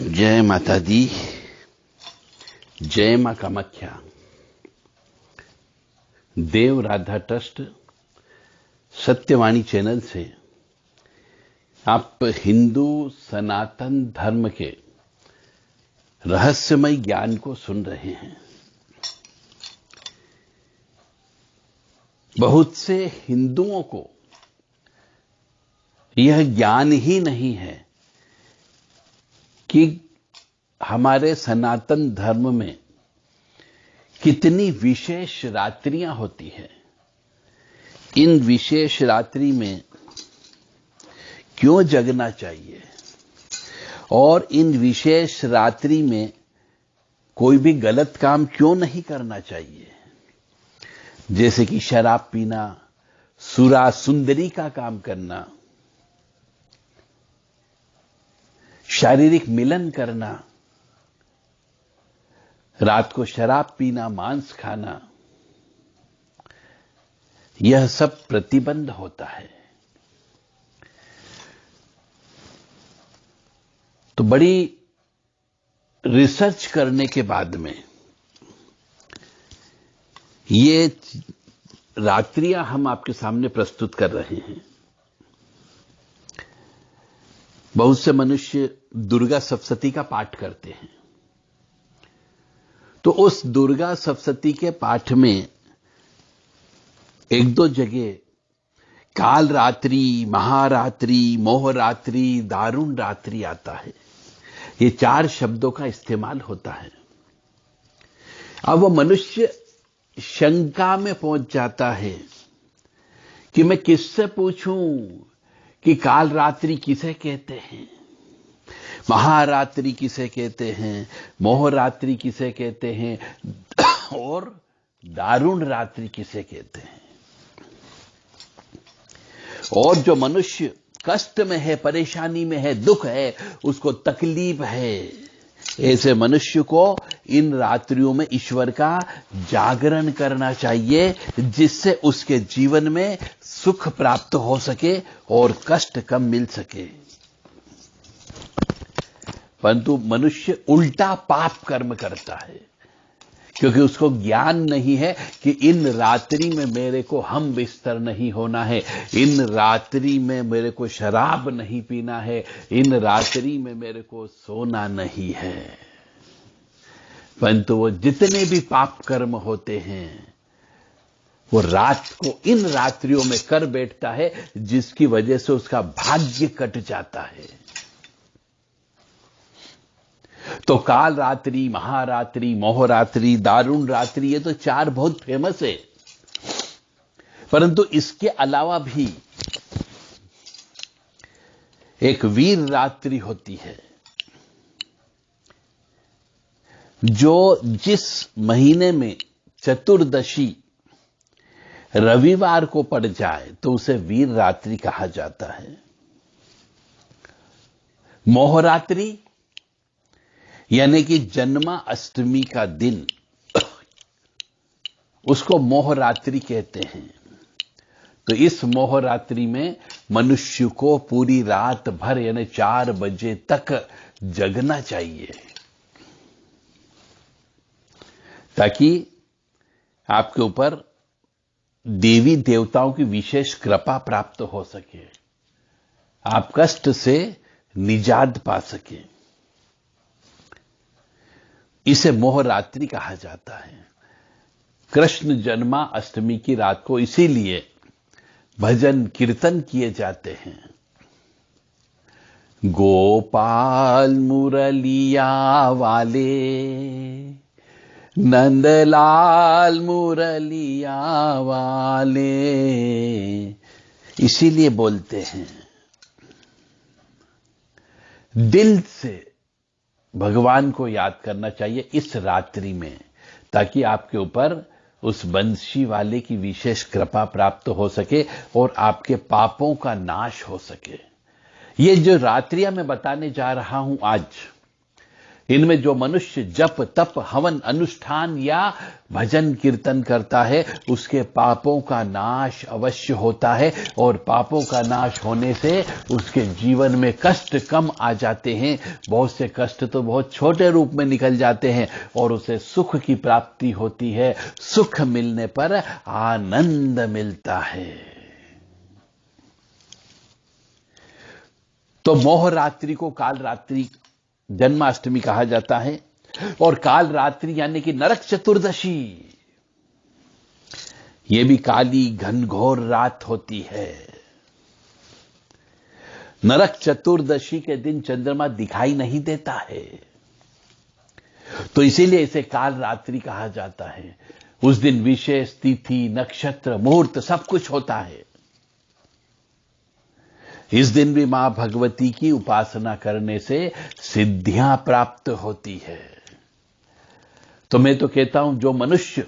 जय माता दी, जय मां कामाख्या। देव राधा ट्रस्ट सत्यवाणी चैनल से आप हिंदू सनातन धर्म के रहस्यमय ज्ञान को सुन रहे हैं। बहुत से हिंदुओं को यह ज्ञान ही नहीं है कि हमारे सनातन धर्म में कितनी विशेष रात्रियां होती हैं। इन विशेष रात्रि में क्यों जगना चाहिए और इन विशेष रात्रि में कोई भी गलत काम क्यों नहीं करना चाहिए, जैसे कि शराब पीना, सुरा सुंदरी का काम करना, शारीरिक मिलन करना, रात को शराब पीना, मांस खाना, यह सब प्रतिबंध होता है। तो बड़ी रिसर्च करने के बाद में ये रात्रियां हम आपके सामने प्रस्तुत कर रहे हैं। बहुत से मनुष्य दुर्गा सप्तशती का पाठ करते हैं, तो उस दुर्गा सप्तशती के पाठ में एक दो जगह काल रात्रि, महारात्रि, मोहरात्रि, दारुण रात्रि आता है। ये 4 शब्दों का इस्तेमाल होता है। अब वो मनुष्य शंका में पहुंच जाता है कि मैं किससे पूछूं कि काल रात्रि किसे कहते हैं, महारात्रि किसे कहते हैं, मोहरात्रि किसे कहते हैं और दारुण रात्रि किसे कहते हैं। और जो मनुष्य कष्ट में है, परेशानी में है, दुख है, उसको तकलीफ है, ऐसे मनुष्य को इन रात्रियों में ईश्वर का जागरण करना चाहिए, जिससे उसके जीवन में सुख प्राप्त हो सके और कष्ट कम मिल सके। परंतु मनुष्य उल्टा पाप कर्म करता है, क्योंकि उसको ज्ञान नहीं है कि इन रात्रि में मेरे को हम बिस्तर नहीं होना है, इन रात्रि में मेरे को शराब नहीं पीना है, इन रात्रि में मेरे को सोना नहीं है। परंतु वो जितने भी पाप कर्म होते हैं वो रात को इन रात्रियों में कर बैठता है, जिसकी वजह से उसका भाग्य कट जाता है। तो काल रात्रि, महारात्रि, मोहरात्रि, दारुण रात्रि, ये तो 4 बहुत फेमस है। परंतु इसके अलावा भी एक वीर रात्रि होती है, जो जिस महीने में चतुर्दशी रविवार को पड़ जाए तो उसे वीर रात्रि कहा जाता है। मोहरात्रि यानी कि जन्माष्टमी का दिन, उसको मोहरात्रि कहते हैं। तो इस मोहरात्रि में मनुष्य को पूरी रात भर यानी 4 बजे तक जगना चाहिए, ताकि आपके ऊपर देवी देवताओं की विशेष कृपा प्राप्त हो सके, आप कष्ट से निजात पा सके। इसे मोहरात्रि कहा जाता है। कृष्ण जन्माष्टमी की रात को इसीलिए भजन कीर्तन किए जाते हैं। गोपाल मुरलिया वाले, नंदलाल मुरलिया वाले, इसीलिए बोलते हैं। दिल से भगवान को याद करना चाहिए इस रात्रि में, ताकि आपके ऊपर उस बंशी वाले की विशेष कृपा प्राप्त हो सके और आपके पापों का नाश हो सके। ये जो रात्रियां मैं बताने जा रहा हूं आज, इनमें जो मनुष्य जप तप हवन अनुष्ठान या भजन कीर्तन करता है उसके पापों का नाश अवश्य होता है, और पापों का नाश होने से उसके जीवन में कष्ट कम आ जाते हैं। बहुत से कष्ट तो बहुत छोटे रूप में निकल जाते हैं और उसे सुख की प्राप्ति होती है। सुख मिलने पर आनंद मिलता है। तो मोह रात्रि को काल रात्रि जन्माष्टमी कहा जाता है, और काल रात्रि यानी कि नरक चतुर्दशी, यह भी काली घनघोर रात होती है। नरक चतुर्दशी के दिन चंद्रमा दिखाई नहीं देता है, तो इसीलिए इसे काल रात्रि कहा जाता है। उस दिन विशेष तिथि नक्षत्र मुहूर्त सब कुछ होता है। इस दिन भी मां भगवती की उपासना करने से सिद्धियां प्राप्त होती है। तो मैं तो कहता हूं जो मनुष्य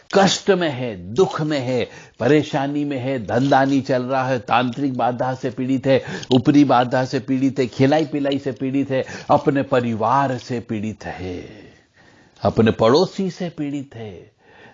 कष्ट में है, दुख में है, परेशानी में है, धंधा नहीं चल रहा है, तांत्रिक बाधा से पीड़ित है, ऊपरी बाधा से पीड़ित है, खिलाई पिलाई से पीड़ित है, अपने परिवार से पीड़ित है, अपने पड़ोसी से पीड़ित है,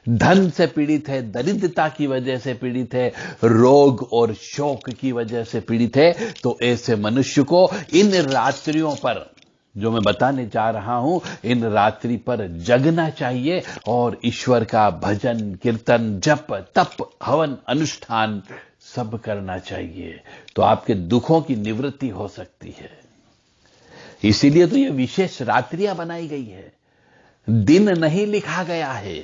धन से पीड़ित है, दरिद्रता की वजह से पीड़ित है, रोग और शोक की वजह से पीड़ित है, तो ऐसे मनुष्य को इन रात्रियों पर जो मैं बताने जा रहा हूं, इन रात्रि पर जगना चाहिए और ईश्वर का भजन कीर्तन जप तप हवन अनुष्ठान सब करना चाहिए। तो आपके दुखों की निवृत्ति हो सकती है। इसीलिए तो ये विशेष रात्रियां बनाई गई है, दिन नहीं लिखा गया है।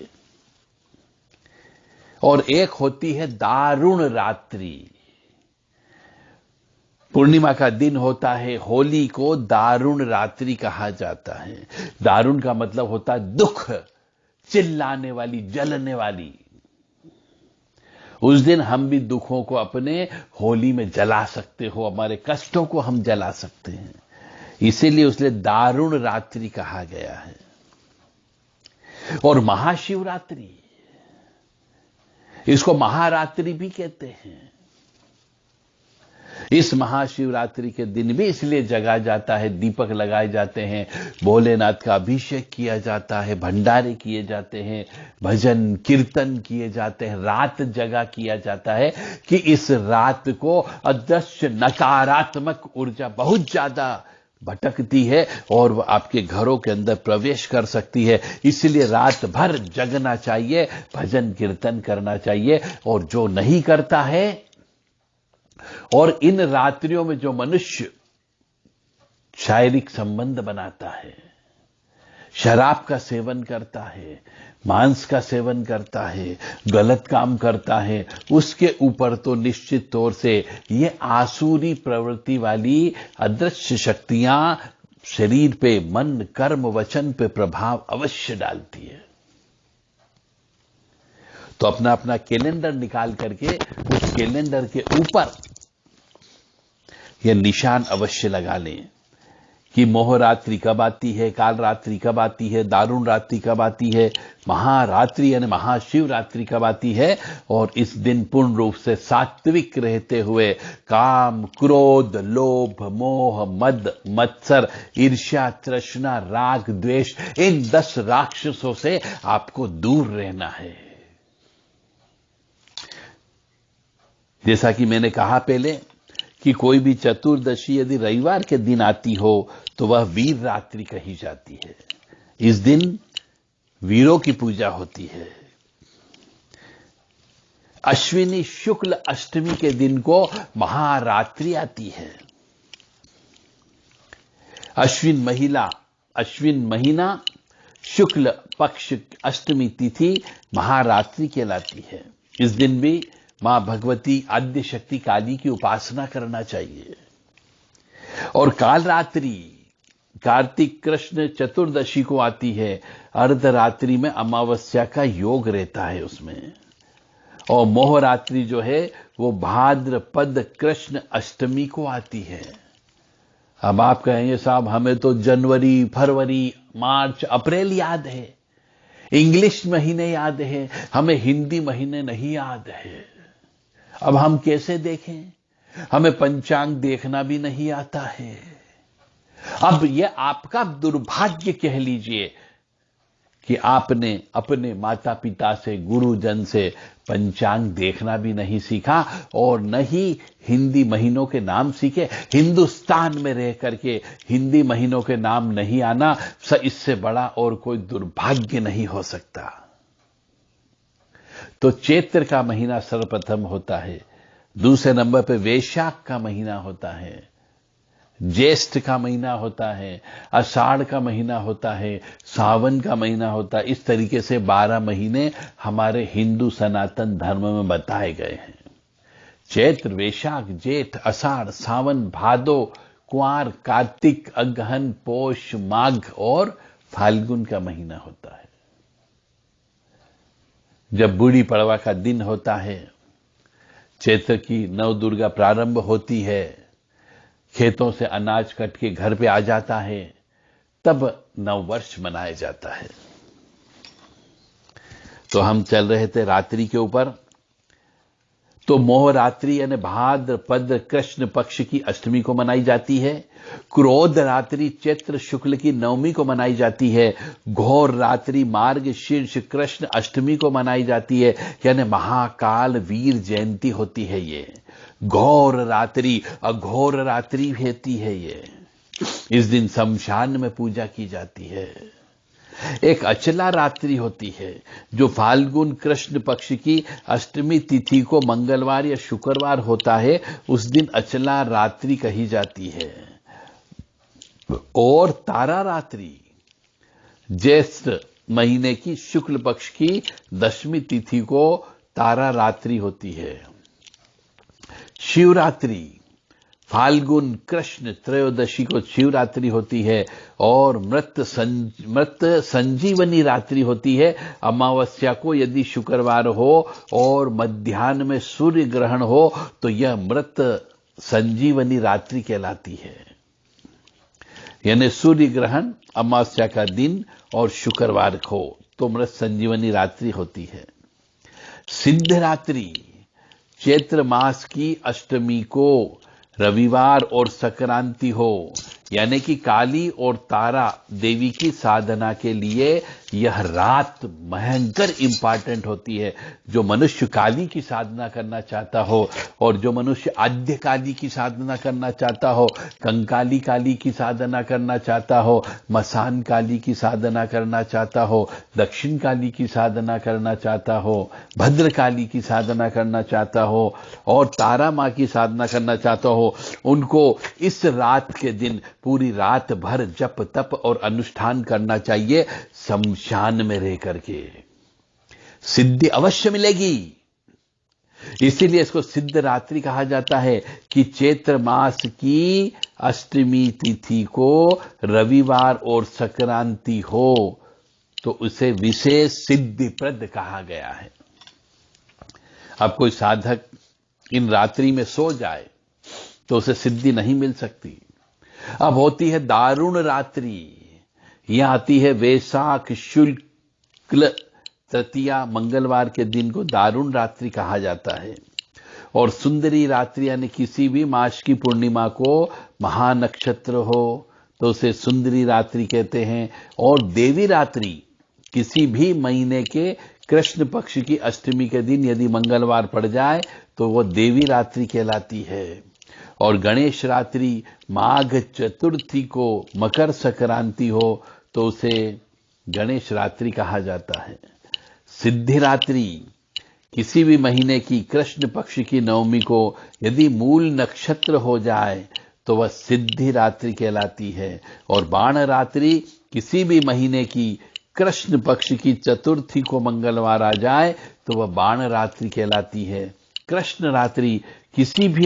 और एक होती है दारुण रात्रि। पूर्णिमा का दिन होता है, होली को दारुण रात्रि कहा जाता है। दारुण का मतलब होता है दुख, चिल्लाने वाली, जलने वाली। उस दिन हम भी दुखों को अपने होली में जला सकते हो, हमारे कष्टों को हम जला सकते हैं। इसीलिए उसने दारुण रात्रि कहा गया है। और महाशिवरात्रि, इसको महारात्रि भी कहते हैं। इस महाशिवरात्रि के दिन भी इसलिए जगा जाता है, दीपक लगाए जाते हैं, भोलेनाथ का अभिषेक किया जाता है, भंडारे किए जाते हैं, भजन कीर्तन किए जाते हैं, रात जगा किया जाता है कि इस रात को अदृश्य नकारात्मक ऊर्जा बहुत ज्यादा भटकती है और वह आपके घरों के अंदर प्रवेश कर सकती है। इसलिए रात भर जगना चाहिए, भजन कीर्तन करना चाहिए। और जो नहीं करता है, और इन रात्रियों में जो मनुष्य शारीरिक संबंध बनाता है, शराब का सेवन करता है, मांस का सेवन करता है, गलत काम करता है, उसके ऊपर तो निश्चित तौर से ये आसुरी प्रवृत्ति वाली अदृश्य शक्तियां शरीर पे, मन, कर्म, वचन पे प्रभाव अवश्य डालती है। तो अपना अपना कैलेंडर निकाल करके उस कैलेंडर के ऊपर यह निशान अवश्य लगा लें कि मोहरात्रि कब आती है, काल रात्रि कब आती है, दारुण रात्रि कब आती है, महारात्रि यानी महाशिवरात्रि कब आती है। और इस दिन पूर्ण रूप से सात्विक रहते हुए काम, क्रोध, लोभ, मोह, मद, मत्सर, ईर्ष्या, तृष्णा, राग, द्वेष, इन 10 राक्षसों से आपको दूर रहना है। जैसा कि मैंने कहा पहले कि कोई भी चतुर्दशी यदि रविवार के दिन आती हो तो वह वीर रात्रि कही जाती है। इस दिन वीरों की पूजा होती है। अश्विनी शुक्ल अष्टमी के दिन को महारात्रि आती है। अश्विन महीना शुक्ल पक्ष अष्टमी तिथि महारात्रि कहलाती है। इस दिन भी मां भगवती आद्य शक्ति काली की उपासना करना चाहिए। और काल रात्रि कार्तिक कृष्ण चतुर्दशी को आती है। अर्धरात्रि में अमावस्या का योग रहता है उसमें। और मोहरात्रि जो है वो भाद्रपद कृष्ण अष्टमी को आती है। अब आप कहेंगे साहब हमें तो जनवरी, फरवरी, मार्च, अप्रैल याद है, इंग्लिश महीने याद है, हमें हिंदी महीने नहीं याद है। अब हम कैसे देखें? हमें पंचांग देखना भी नहीं आता है। अब यह आपका दुर्भाग्य कह लीजिए कि आपने अपने माता पिता से, गुरुजन से पंचांग देखना भी नहीं सीखा और न ही हिंदी महीनों के नाम सीखे। हिंदुस्तान में रह करके हिंदी महीनों के नाम नहीं आना, इससे बड़ा और कोई दुर्भाग्य नहीं हो सकता। तो चैत्र का महीना सर्वप्रथम होता है, दूसरे नंबर पे वैशाख का महीना होता है, ज्येष्ठ का महीना होता है, आषाढ़ का महीना होता है, सावन का महीना होता है। इस तरीके से 12 महीने हमारे हिंदू सनातन धर्म में बताए गए हैं। चैत्र, वैशाख, जेठ, आषाढ़, सावन, भादो, कुंवार, कार्तिक, अगहन, पौष, माघ और फाल्गुन का महीना होता है। जब बूढ़ी पड़वा का दिन होता है, चैत्र की नवदुर्गा प्रारंभ होती है, खेतों से अनाज कट के घर पे आ जाता है, तब नववर्ष मनाया जाता है। तो हम चल रहे थे रात्रि के ऊपर। तो मोह रात्रि यानी भाद्रपद कृष्ण पक्ष की अष्टमी को मनाई जाती है। क्रोध रात्रि चैत्र शुक्ल की नवमी को मनाई जाती है। घोर रात्रि मार्ग शीर्ष कृष्ण अष्टमी को मनाई जाती है, यानी महाकाल वीर जयंती होती है। ये घोर रात्रि, अघोर रात्रि होती है। ये इस दिन शमशान में पूजा की जाती है। एक अचला रात्रि होती है जो फाल्गुन कृष्ण पक्ष की अष्टमी तिथि को मंगलवार या शुक्रवार होता है, उस दिन अचला रात्रि कही जाती है। और तारा रात्रि ज्येष्ठ महीने की शुक्ल पक्ष की दशमी तिथि को तारा रात्रि होती है। शिवरात्रि फाल्गुन कृष्ण त्रयोदशी को शिवरात्रि होती है और मृत संजीवनी रात्रि होती है। अमावस्या को यदि शुक्रवार हो और मध्याह्न में सूर्य ग्रहण हो तो यह मृत संजीवनी रात्रि कहलाती है। यानी सूर्य ग्रहण अमावस्या का दिन और शुक्रवार को तो मृत संजीवनी रात्रि होती है। सिद्ध रात्रि चैत्र मास की अष्टमी को रविवार और संक्रांति हो, यानी कि काली और तारा देवी की साधना के लिए यह रात भयंकर इंपॉर्टेंट होती है। जो मनुष्य काली की साधना करना चाहता हो और जो मनुष्य आद्य काली की साधना करना चाहता हो, कंकाली काली की साधना करना चाहता हो, मसान काली की साधना करना चाहता हो, दक्षिण काली की साधना करना चाहता हो, भद्र काली की साधना करना चाहता हो और तारा मां की साधना करना चाहता हो, उनको इस रात के दिन पूरी रात भर जप तप और अनुष्ठान करना चाहिए। शमशान में रह करके सिद्धि अवश्य मिलेगी। इसीलिए इसको सिद्ध रात्रि कहा जाता है कि चैत्र मास की अष्टमी तिथि को रविवार और संक्रांति हो तो उसे विशेष सिद्धिप्रद कहा गया है। अब कोई साधक इन रात्रि में सो जाए तो उसे सिद्धि नहीं मिल सकती। अब होती है दारुण रात्रि, यह आती है वैशाख शुक्ल तृतीया मंगलवार के दिन को दारुण रात्रि कहा जाता है। और सुंदरी रात्रि यानी किसी भी मास की पूर्णिमा को महानक्षत्र हो तो उसे सुंदरी रात्रि कहते हैं। और देवी रात्रि किसी भी महीने के कृष्ण पक्ष की अष्टमी के दिन यदि मंगलवार पड़ जाए तो वह देवी रात्रि कहलाती है। और गणेश रात्रि माघ चतुर्थी को मकर संक्रांति हो तो उसे गणेश रात्रि कहा जाता है। सिद्धि रात्रि किसी भी महीने की कृष्ण पक्ष की नवमी को यदि मूल नक्षत्र हो जाए तो वह सिद्धि रात्रि कहलाती है। और बाण रात्रि किसी भी महीने की कृष्ण पक्ष की चतुर्थी को मंगलवार आ जाए तो वह बाण रात्रि कहलाती है। कृष्ण रात्रि किसी भी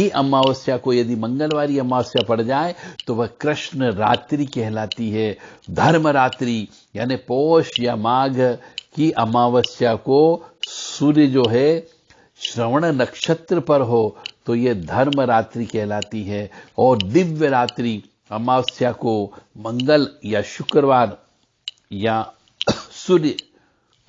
अमावस्या को यदि मंगलवारी अमावस्या पड़ जाए तो वह कृष्ण रात्रि कहलाती है। धर्म रात्रि यानी पौष या माघ की अमावस्या को सूर्य जो है श्रवण नक्षत्र पर हो तो यह धर्म रात्रि कहलाती है। और दिव्य रात्रि अमावस्या को मंगल या शुक्रवार या सूर्य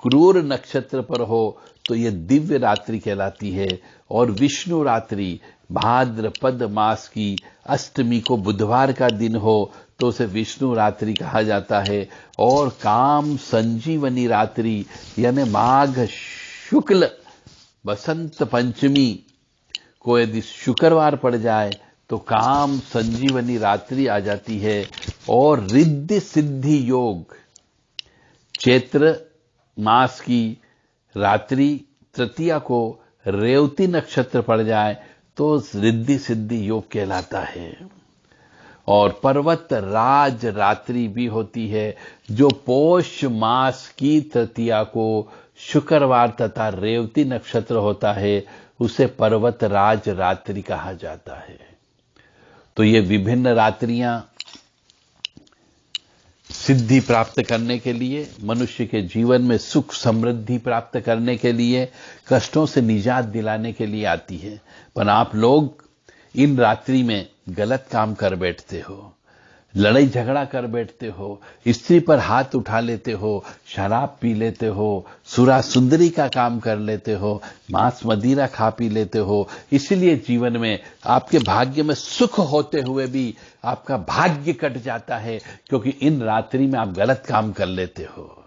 क्रूर नक्षत्र पर हो तो ये दिव्य रात्रि कहलाती है। और विष्णु रात्रि भाद्रपद मास की अष्टमी को बुधवार का दिन हो तो उसे विष्णु रात्रि कहा जाता है। और काम संजीवनी रात्रि यानी माघ शुक्ल बसंत पंचमी को यदि शुक्रवार पड़ जाए तो काम संजीवनी रात्रि आ जाती है। और रिद्धि सिद्धि योग चैत्र मास की रात्रि तृतीया को रेवती नक्षत्र पड़ जाए तो रिद्धि सिद्धि योग कहलाता है। और पर्वत राज रात्रि भी होती है जो पौष मास की तृतीया को शुक्रवार तथा रेवती नक्षत्र होता है, उसे पर्वत राज रात्रि कहा जाता है। तो ये विभिन्न रात्रियां सिद्धि प्राप्त करने के लिए, मनुष्य के जीवन में सुख समृद्धि प्राप्त करने के लिए, कष्टों से निजात दिलाने के लिए आती है। पर आप लोग इन रात्रि में गलत काम कर बैठते हो, लड़ाई झगड़ा कर बैठते हो, स्त्री पर हाथ उठा लेते हो, शराब पी लेते हो, सुरा सुंदरी का काम कर लेते हो, मांस मदिरा खा पी लेते हो। इसलिए जीवन में आपके भाग्य में सुख होते हुए भी आपका भाग्य कट जाता है, क्योंकि इन रात्रि में आप गलत काम कर लेते हो।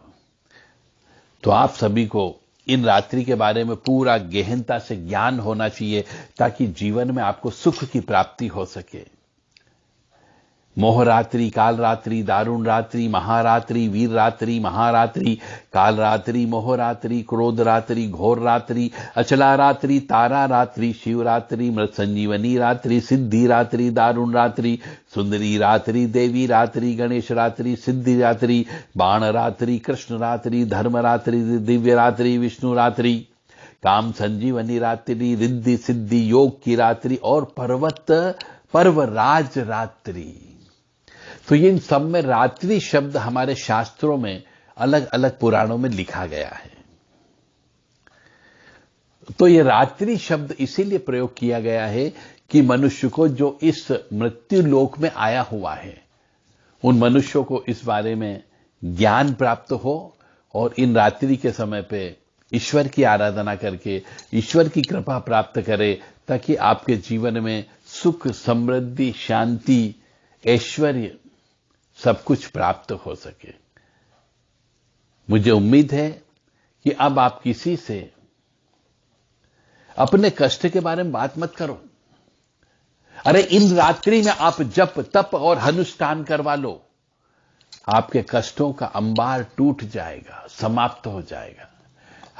तो आप सभी को इन रात्रि के बारे में पूरा गहनता से ज्ञान होना चाहिए ताकि जीवन में आपको सुख की प्राप्ति हो सके। मोहरात्रि, कालरात्रि, दारुण रात्रि, महारात्रि, वीर रात्रि, महारात्रि, कालरात्रि, मोहरात्रि, क्रोध रात्रि, घोर रात्रि, अचला रात्रि, तारा रात्रि, शिवरात्रि, मृत संजीवनी रात्रि, सिद्धि रात्रि, दारुण रात्रि, सुंदरी रात्रि, देवी रात्रि, गणेश रात्रि, सिद्धि रात्रि, बाण रात्रि, कृष्ण रात्रि, धर्म रात्रि, दिव्य रात्रि, विष्णु रात्रि, काम संजीवनी रात्रि, रिद्धि सिद्धि योग की रात्रि और पर्व राज रात्रि। तो इन सब में रात्रि शब्द हमारे शास्त्रों में अलग अलग पुराणों में लिखा गया है। तो ये रात्रि शब्द इसीलिए प्रयोग किया गया है कि मनुष्य को जो इस मृत्यु लोक में आया हुआ है, उन मनुष्यों को इस बारे में ज्ञान प्राप्त हो और इन रात्रि के समय पे ईश्वर की आराधना करके ईश्वर की कृपा प्राप्त करे, ताकि आपके जीवन में सुख समृद्धि शांति ऐश्वर्य सब कुछ प्राप्त हो सके। मुझे उम्मीद है कि अब आप किसी से अपने कष्ट के बारे में बात मत करो। अरे इन रात्रि में आप जप तप और अनुष्ठान करवा लो, आपके कष्टों का अंबार टूट जाएगा, समाप्त हो जाएगा।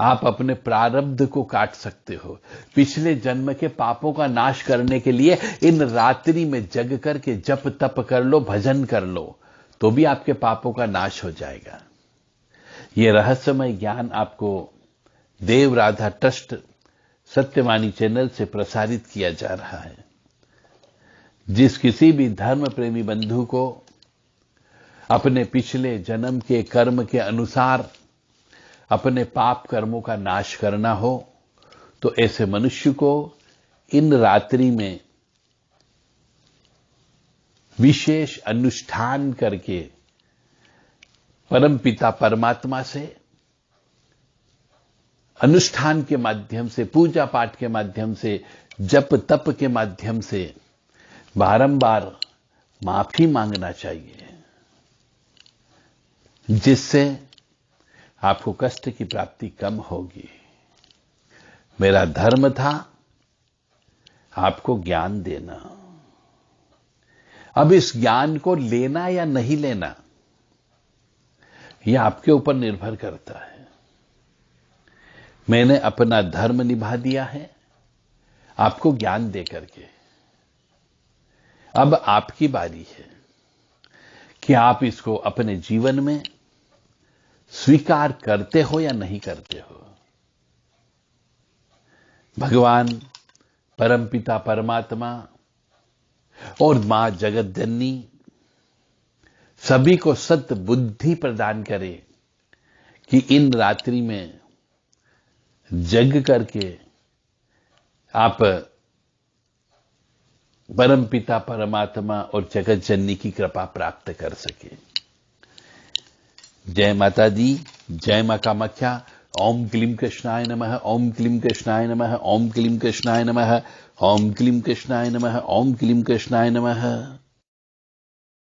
आप अपने प्रारब्ध को काट सकते हो। पिछले जन्म के पापों का नाश करने के लिए इन रात्रि में जग करके जप तप कर लो, भजन कर लो, तो भी आपके पापों का नाश हो जाएगा। यह रहस्यमय ज्ञान आपको देव राधा ट्रस्ट सत्यवाणी चैनल से प्रसारित किया जा रहा है। जिस किसी भी धर्म प्रेमी बंधु को अपने पिछले जन्म के कर्म के अनुसार अपने पाप कर्मों का नाश करना हो, तो ऐसे मनुष्य को इन रात्रि में विशेष अनुष्ठान करके परमपिता परमात्मा से अनुष्ठान के माध्यम से, पूजा पाठ के माध्यम से, जप तप के माध्यम से बारंबार माफी मांगना चाहिए, जिससे आपको कष्ट की प्राप्ति कम होगी। मेरा धर्म था आपको ज्ञान देना। अब इस ज्ञान को लेना या नहीं लेना, यह आपके ऊपर निर्भर करता है। मैंने अपना धर्म निभा दिया है आपको ज्ञान दे करके। अब आपकी बारी है कि आप इसको अपने जीवन में स्वीकार करते हो या नहीं करते हो। भगवान परमपिता परमात्मा और मां जगत जननी सभी को सत बुद्धि प्रदान करे कि इन रात्रि में जग करके आप परमपिता परमात्मा और जगत जननी की कृपा प्राप्त कर सके। जय माता दी, जय मां कामाख्या ओम क्लीं कृष्णाय नमः, ओम क्लीं कृष्णाय नमः, ओम क्लीं कृष्णाय नमः, ओम क्लीं कृष्णाय नमः, ओम क्लीं कृष्णाय नमः।